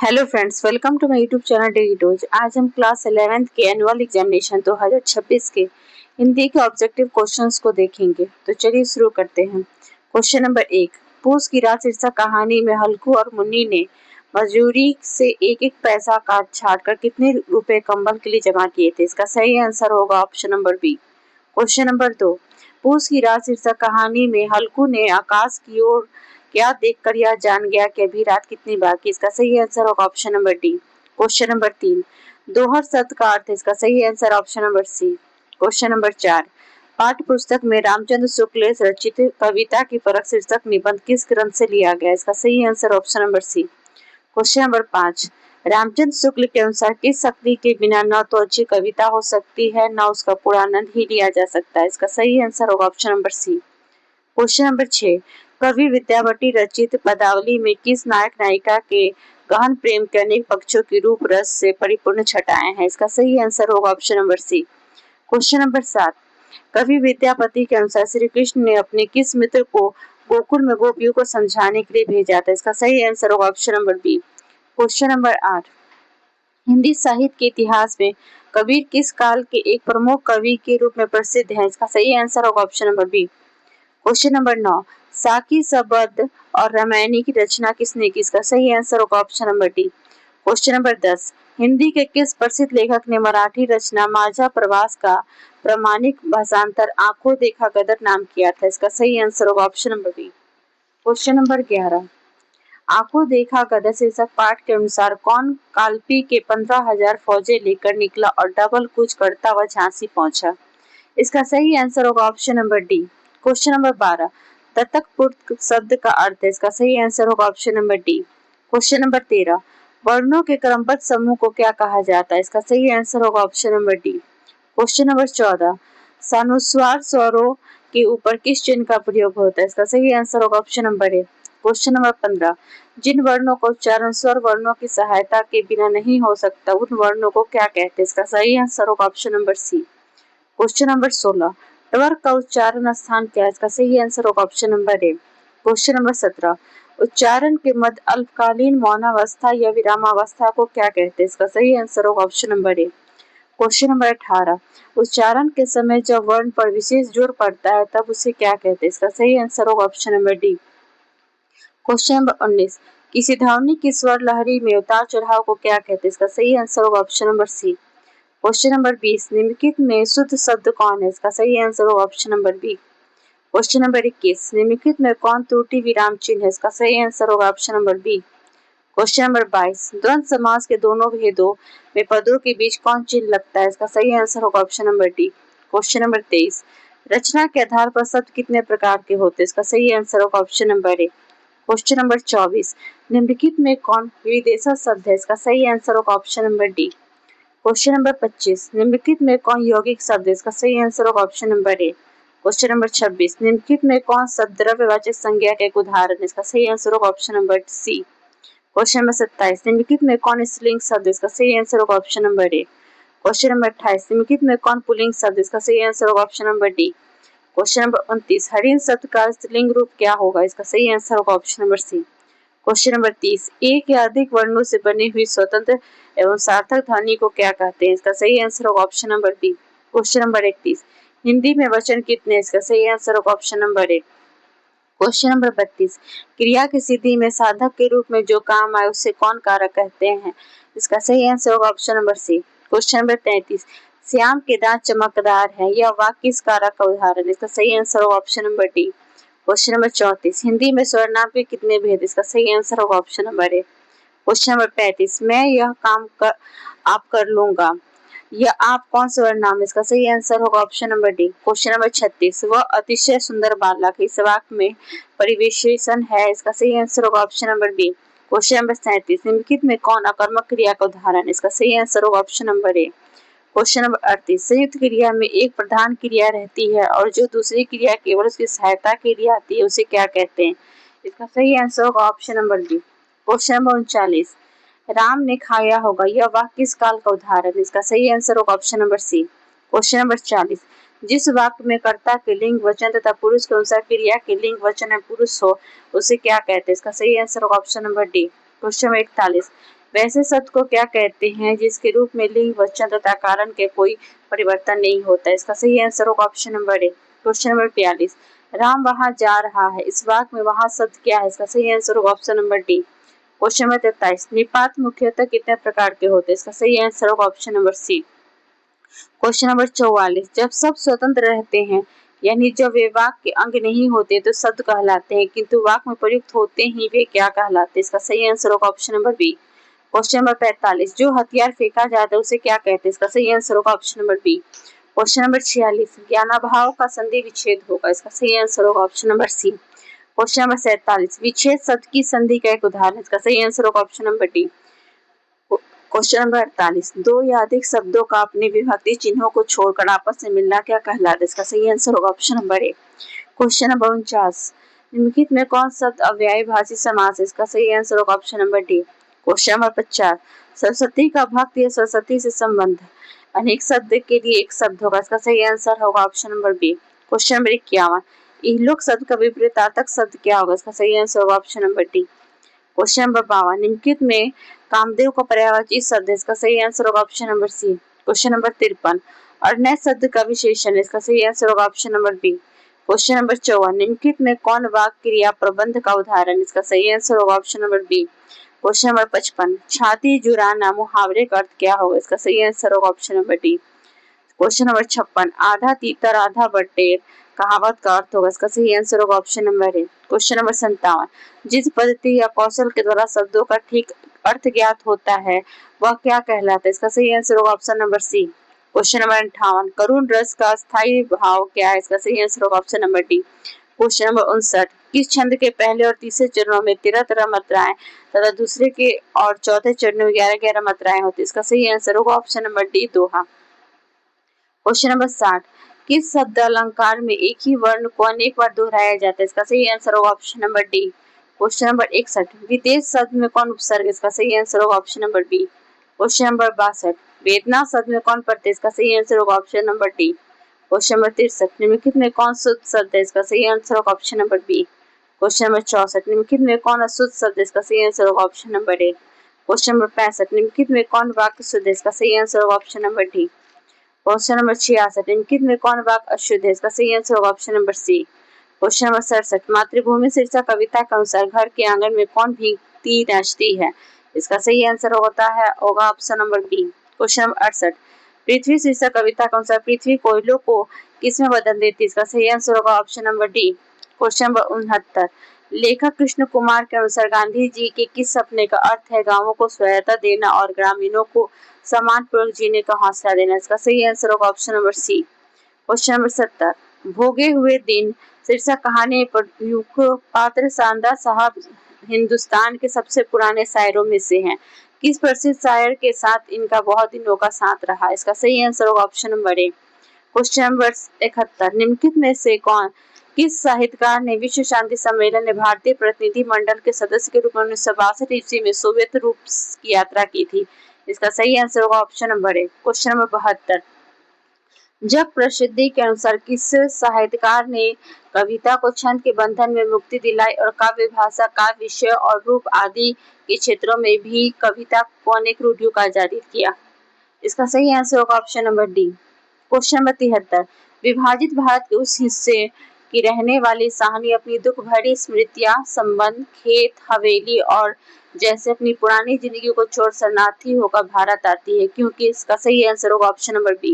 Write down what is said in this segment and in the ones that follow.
Hello friends, welcome to my YouTube channel daily dose. आज हम class 11th के annual examination 2026 के हिंदी के ऑब्जेक्टिव क्वेश्चंस को देखेंगे। तो चलिए शुरू करते हैं। क्वेश्चन नंबर 1, पूस की रात शीर्षक कहानी में हल्कू और मुन्नी ने मजदूरी से एक एक पैसा काट छाट कर कितने रुपए कंबल के लिए जमा किए थे। इसका सही आंसर होगा option number B. Question number 2, पूस की रात शीर्षक कहानी में हल्कू ने आकाश की ओर क्या देखकर यह जान गया कि अभी रात कितनी बाकी। इसका सही आंसर होगा option number D. Question number 3, दोहर शब्द का अर्थ। इसका सही answer option number C. Question number 4, पाठ्य पुस्तक में रामचंद्र शुक्ल रचित कविता की परख शीर्षक निबंध किस ग्रंथ से लिया गया। इसका सही answer option number C. Question number 5, Ramchandra Shukla के अनुसार किस शक्ति के बिना न तो अच्छी कविता हो सकती है न उसका पूरा आनंद ही लिया जा सकता है। इसका सही आंसर होगा option number C. Question number 6, कवि विद्यापति रचित पदावली में किस नायक नायिका के गहन प्रेम के अनेक पक्षों की रूप रस से परिपूर्ण छटाएं हैं। इसका सही आंसर होगा option number C. Question number 7, कवि विद्यापति के अनुसार श्री कृष्ण ने अपने किस मित्र को गोकुल में गोपियों को समझाने के लिए भेजा था। इसका सही आंसर होगा option number B. Question number 8, Hindi साहित्य के इतिहास में कबीर किस काल के एक प्रमुख कवि के रूप में प्रसिद्ध है। इसका सही आंसर होगा option number B. Question number 9, साकी सबद और रामायणी की रचना किसने की। इसका सही आंसर होगा option number D. Question number 10, Hindi के किस प्रसिद्ध लेखक ने मराठी रचना माझा प्रवास का प्रामाणिक भाषांतर आंखों देखा गदर नाम किया था। इसका सही आंसर होगा option number B. Question number 11, आंखों देखा गदर शीर्षक पाठ के अनुसार कौन कालपी के 15,000 फौजें लेकर निकला और डबल कूच करता हुआ झांसी पहुंचा। इसका सही आंसर होगा option number D. Question number 12, ततकपुट शब्द का अर्थ है। इसका सही आंसर होगा option number D. Question number 13, वर्णों के क्रमबद्ध समूह को क्या कहा जाता है। इसका सही आंसर होगा option number D. Question number 14, सानुस्वार स्वरों के ऊपर किस चिन्ह का प्रयोग होता है। इसका सही आंसर होगा option number A. Question number 15, जिन वर्णों का उच्चारण स्वर वर्णों की सहायता के बिना नहीं हो सकता उन वर्णों को क्या कहते हैं। इसका सही आंसर होगा option number C. Question number 16, ट्वर का उच्चारण स्थान क्या है। इसका सही आंसर होगा option number A. Question number 17, उच्चारण के मध्य अल्पकालीन मौनावस्था या विरामावस्था को क्या कहते हैं। इसका सही आंसर होगा option number A. Question number 18, उच्चारण के समय जब वर्ण पर विशेष जोर पड़ता है तब उसे क्या कहते हैं। इसका सही आंसर होगा option number D. Question number 19, किसी ध्वनि की स्वर लहरी में उतार चढ़ाव को क्या कहते हैं। इसका सही आंसर होगा option number C. Question number 20, निम्नलिखित में शुद्ध शब्द कौन है। इसका सही आंसर होगा option number B. Question number 21, निम्नलिखित में कौन त्रुटि विराम चिन्ह है। इसका सही आंसर होगा option number B. Question number 22, द्वंद्व समास के दोनों भेदों में पदों के बीच कौन चिन्ह लगता है। इसका सही आंसर होगा option number D. Question number 23, रचना के आधार पर शब्द कितने प्रकार के होते हैं। इसका सही आंसर होगा option number A. Question number 24, निम्नलिखित में कौन विदेशा शब्द है। इसका सही आंसर होगा option number D. Question number 25, निम्नलिखित में कौन यौगिक शब्द है। इसका सही आंसर होगा option number A. Question number 26, निम्नलिखित में कौन शब्द द्रव्यवाचक संज्ञा का एक उदाहरण है। इसका सही आंसर होगा option number C. Question number 27, निम्नलिखित में कौन स्त्रीलिंग शब्द है। इसका सही आंसर होगा option number A. Question number 28, निम्नलिखित में कौन पुल्लिंग शब्द है। इसका सही आंसर होगा option number D. Question number 29, हरिण शब्द का स्त्रीलिंग रूप क्या होगा। इसका सही आंसर होगा option number C. Question number 30, एक या अधिक वर्णों से बनी हुई स्वतंत्र एवं सार्थक ध्वनि को क्या कहते हैं। इसका सही आंसर होगा option number B. Question number 31, Hindi में वचन कितने। इसका सही आंसर होगा option number A. Question number 32, क्रिया की सिद्धि में साधक के रूप में जो काम आए उसे कौन कारक कहते हैं। इसका सही आंसर होगा option number C. Question number 33, Shyam के दांत चमकदार है यह वाक्य किस कारक का उदाहरण है। इसका सही आंसर होगा option number D. Question number 34, Hindi में सर्वनाम के कितने भेद। इसका सही आंसर होगा option number A. Question number 35, मैं यह काम आप कर लूंगा यह आप कौन सा सर्वनाम है। इसका सही आंसर होगा option number D. Question number 36, वह अतिशय सुंदर बालक इस वाक्य में परिवेशन है। इसका सही आंसर होगा option number B. Question number 37, निम्नलिखित में कौन अकर्मक क्रिया का उदाहरण है। इसका सही आंसर होगा option number A. Question number 38, संयुक्त क्रिया में एक प्रधान क्रिया रहती है और जो दूसरी क्रिया केवल उसकी सहायता के लिए आती है उसे क्या कहते हैं। इसका सही आंसर होगा option number B. Question number 39, Ram ने खाया होगा यह वाक्य किस काल का उदाहरण है। इसका सही आंसर होगा option number C. Question number 40, जिस वाक्य में कर्ता के लिंग वचन तथा पुरुष के अनुसार क्रिया के लिंग वचन में पुरुष हो उसे क्या कहते हैं। इसका सही आंसर होगा option number D. Question number 41, वैसे शब्द को क्या कहते हैं जिसके रूप में लिंग, वचन तथा कारण के कोई परिवर्तन नहीं होता? इसका सही आंसर होगा option number A. Question number 42, Ram वहां जा रहा है, इस वाक्य में वहां शब्द क्या है? इसका सही आंसर होगा option number D. Question number 43, निपात मुख्यतः कितने प्रकार के होते हैं? इसका सही आंसर होगा option number C. Question number 44, जब शब्द स्वतंत्र रहते हैं यानी जब वे वाक्य के अंग नहीं होते तो शब्द कहलाते हैं, किंतु वाक्य में प्रयुक्त होते ही वे क्या कहलाते हैं? इसका सही आंसर होगा option number B. Question number 45, जो हथियार फेंका जाता है उसे क्या कहते हैं? इसका सही आंसर होगा option number B. Question number 46, ज्ञानाभाव का संधि विच्छेद होगा, इसका सही आंसर होगा option number C. Question number 47, विच्छेद शब्द की संधि का एक उदाहरण, इसका सही आंसर होगा option number D. Question number 48, दो या अधिक शब्दों का अपने विभक्ति चिन्हों को छोड़कर आपस में मिलना क्या कहलाता है? इसका सही आंसर होगा option number A. Question number 49, निम्नलिखित में कौन शब्द अव्ययभाषी समास है? इसका सही आंसर होगा option number D. Question number 50, Saraswati का भक्त या सरस्वती से संबंध अनेक शब्द के लिए एक शब्द होगा, इसका सही आंसर होगा option number B. Question number 51, इहलोक शब्द का विपरीतार्थक शब्द क्या होगा? इसका सही आंसर होगा option number D. Question number 52, निम्नलिखित में कामदेव का पर्यायवाची शब्द है, इसका सही आंसर होगा option number C. Question number 53, अर्नय शब्द का विशेषण है, इसका सही आंसर होगा option number B. Question number 54, निम्नलिखित में कौन वाक्य क्रिया प्रबंध का उदाहरण? इसका सही आंसर होगा option number B. Question number 55, छाती जुराना मुहावरे का अर्थ क्या होगा? इसका सही आंसर होगा option number D. Question number 56, आधा तीतर आधा बटेर कहावत का अर्थ होगा, इसका सही आंसर होगा option number A. Question number 57, जिस पद्धति या कौशल के द्वारा शब्दों का ठीक अर्थ ज्ञात होता है वह क्या कहलाता है? इसका सही आंसर होगा option number C. Question number 58, करुण रस का स्थायी भाव क्या है? इसका सही आंसर होगा option number D. Question number 59, किस छंद के पहले और तीसरे चरणों में 13 मात्राएं तथा दूसरे के और चौथे चरण में 11 मात्राएं होती है? इसका सही आंसर होगा ऑप्शन नंबर डी, दोहा। क्वेश्चन नंबर 60, किस शब्द अलंकार में एक ही वर्ण को अनेक बार दोहराया जाता है? इसका सही आंसर होगा option number D. Question number 61, विदेश शब्द में कौन उपसर्ग? इसका सही आंसर होगा option number B. Question number 62, वेदना शब्द में कौन प्रत्यय? इसका सही आंसर होगा option number D. Question number 63, निम्नलिखित में कौन शुद्ध शब्द है? इसका सही आंसर होगा option number B. Question number 64, निम्नलिखित में कौन अशुद्ध शब्द है? इसका सही आंसर होगा option number A. Question number 65, निम्नलिखित में कौन वाक्य शुद्ध है? इसका सही आंसर होगा option number D. Question number 66, निम्नलिखित में कौन वाक्य अशुद्ध है? इसका सही आंसर होगा option number C. Question number 67, मातृभूमि शीर्षक कविता के अनुसार घर के आंगन में कौन भीगती नाचती है? इसका सही आंसर होगा option number B. Question number 68, पृथ्वी शीर्षक कविता के अनुसार पृथ्वी कोयलों को किसमें बदल देती है? इसका सही आंसर होगा option number D. Question number 69, लेखक कृष्ण कुमार के अनुसार गांधी जी के किस सपने का अर्थ है गांवों को स्वायत्तता देना और ग्रामीणों को सम्मान पूर्वक जीने का हौसला देना? इसका सही आंसर होगा option number C. Question number 70, भोगे हुए दिन शीर्षक कहानी पात्र शानदार साहब हिंदुस्तान के सबसे पुराने शायरों में से हैं। किस प्रसिद्ध शायर के साथ इनका बहुत दिनों का साथ रहा? इसका सही आंसर होगा option number A. Question number 71, निम्नलिखित में से किस साहित्यकार ने विश्व शांति सम्मेलन में भारतीय प्रतिनिधि मंडल के सदस्य के रूप में 1962 ईस्वी में सोवियत रूस की यात्रा की थी? इसका सही आंसर होगा option number A. Question number 72, जब प्रसिद्धि के अनुसार किस साहित्यकार ने कविता को छंद के बंधन में मुक्ति दिलाई और काव्य भाषा, काव्य विषय और रूप आदि के क्षेत्रों में भी कविता को अनेक रूढ़ियों का जारी किया? इसका सही आंसर होगा option number D. Question number 73, विभाजित भारत के उस हिस्से की रहने वाली साहनी अपनी दुख भरी स्मृतियां, संबंध, खेत, हवेली और जैसे अपनी पुरानी जिंदगी को छोड़ शरणार्थी होकर भारत आती है, क्योंकि इसका सही आंसर होगा option number B.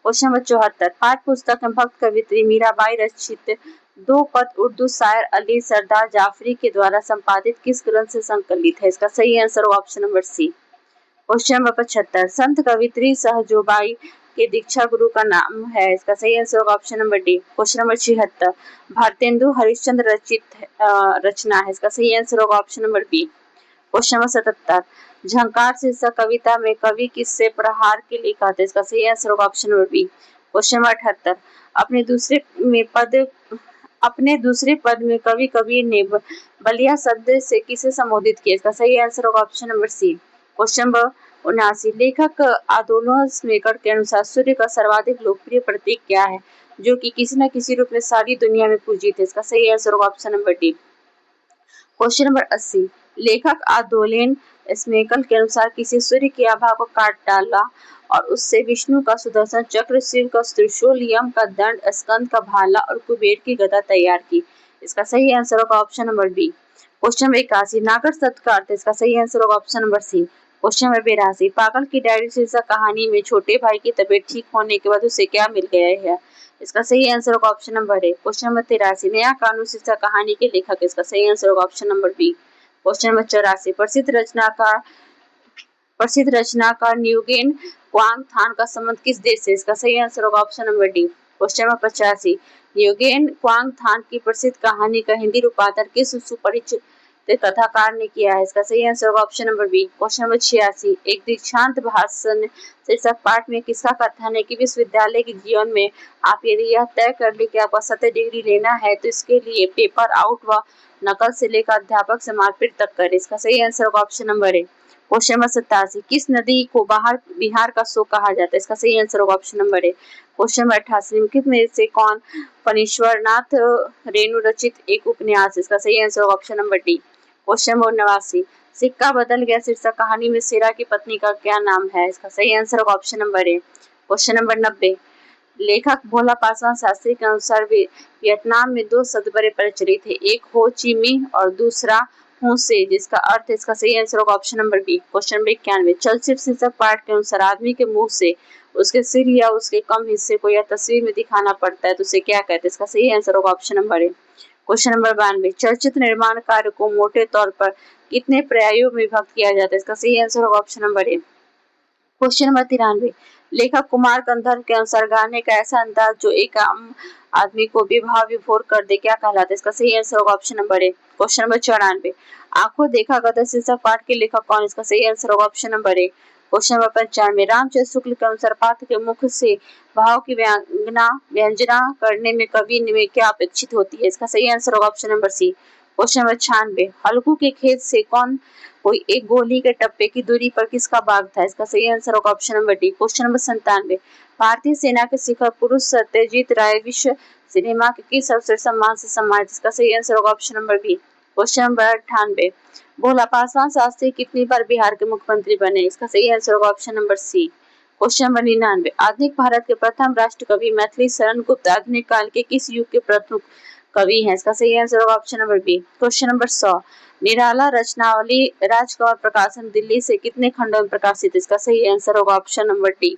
Question number 74, पाठ्य पुस्तक में भक्त कवित्री मीराबाई रचित 2 पद उर्दू शायर अली सरदार जाफरी के द्वारा संपादित किस ग्रंथ से संकलित है? इसका सही आंसर होगा option number C. Question number 75, संत कवित्री सहजोबाई के दीक्षा गुरु का नाम है? इसका सही आंसर होगा option number D. Question number 76, Bharatendu Harishchandra रचित रचना है? इसका सही आंसर होगा option number B. Question number 77, झंकार शीर्षक कविता में कवि किससे प्रहार के लिए कहते हैं? इसका सही आंसर होगा option number B. Question number 78, अपने दूसरे पद में कवि कबीर ने बलिया शब्द से किसे संबोधित किया? इसका सही आंसर होगा option number C. Question number 79, लेखक आदोलोस्मेकर के अनुसार सूर्य का सर्वाधिक लोकप्रिय प्रतीक क्या है जो कि किसी न किसी रूप में सारी दुनिया में पूजित है? इसका सही आंसर होगा option number D. Question number 80, लेखक आदोलेन स्मेकल के अनुसार किसी सूर्य की आभा को काट डाला और उससे विष्णु का सुदर्शन चक्र, शिव का त्रिशूल, यम का दंड, स्कंद का भाला और कुबेर की गदा तैयार की। इसका सही आंसर होगा option number B. Question number 81 नागर शब्द का अर्थ। इसका सही आंसर होगा option number C. Question number 82 पागल की डायरी शीर्षक कहानी में छोटे भाई की तबीयत ठीक होने के बाद उसे क्या मिल गया है। इसका सही आंसर होगा option number A. Question number 83 नया कानून शीर्षक कहानी के लेखक। इसका सही आंसर होगा option number B. Question number 84 प्रसिद्ध रचनाकार न्यूगेन क्वांग थान का संबंध किस देश से। इसका सही आंसर होगा option number D. Question number 85 Nguyen Quang Thanh की प्रसिद्ध कहानी का हिंदी रूपांतरण किस सुपरिचित कथाकार ने किया है। इसका सही आंसर होगा option number B. Question number 86 एक दीक्षांत भाषण शीर्षक पाठ में किसका कथन है कि विश्वविद्यालय के जीवन में आप यदि यह तय कर ले कि आपको 70 डिग्री लेना है तो इसके लिए पेपर आउट व नकल से लेकर अध्यापक से मारपीट तक करें। इसका सही आंसर होगा option number A. Question number 87 किस नदी को बिहार का शोक कहा जाता है। इसका सही आंसर होगा option number A. Question number 88 निम्नलिखित में से कौन फणीश्वरनाथ रेणु रचित एक उपन्यास। इसका सही आंसर होगा option number D. Question number 89 सिक्का बदल गया शीर्षक कहानी में शेरा की पत्नी का क्या नाम है। इसका सही आंसर होगा option number A. Question number 90 लेखक भोला पासवान शास्त्री के अनुसार वियतनाम में दो शब्द बड़े प्रचलित है, एक हो ची मिन्ह और दूसरा हूं से, जिसका अर्थ है। इसका सही आंसर होगा option number B. Question number 91 चलचित्र शीर्षक पाठ के अनुसार आदमी के मुंह से उसके सिर या उसके कम हिस्से को या तस्वीर में दिखाना पड़ता है तो उसे क्या कहते हैं। इसका सही आंसर होगा option number A. Question number 92 चलचित्र निर्माण कार्य को मोटे तौर पर कितने पर्यायों में विभक्त किया जाता है। इसका सही आंसर होगा option number A. Question number 93 लेखक कुमार गंधर्व के अनुसार गाने का ऐसा अंदाज जो एक आम आदमी को विभाव विभोर कर दे क्या कहलाता है। इसका सही आंसर होगा option number A. Question number 94 आंखों देखा गदर शीर्षक पाठ के लेखक कौन। इसका सही आंसर होगा option number A. Question number 95 Ramchandra Shukla के अनुसार पात्र के मुख से भाव की व्यंजना करने में कवि में क्या अपेक्षित होती है। इसका सही आंसर होगा option number C. Question number 96 हल्कू के खेत से कोई एक गोली के टप्पे की दूरी पर किसका बाग था। इसका सही आंसर होगा option number D. Question number 97 भारतीय सेना के शिखर पुरुष सत्यजीत राय विश्व सिनेमा के किस अवसर सम्मान से सम्मानित। इसका सही आंसर होगा option number B. Question number 98 Bhola Paswan Shastri कितनी बार बिहार के मुख्यमंत्री बने। इसका सही आंसर होगा option number C. Question number 99 आधुनिक भारत के प्रथम राष्ट्र कवि मैथिली शरण गुप्त आधुनिक काल के किस युग के प्रमुख कवि हैं। इसका सही आंसर होगा option number B. Question number 100 Nirala Rachnavali Rajkamal Prakashan Delhi से कितने खंडों में प्रकाशित। इसका सही आंसर होगा ऑप्शन नंबर डी।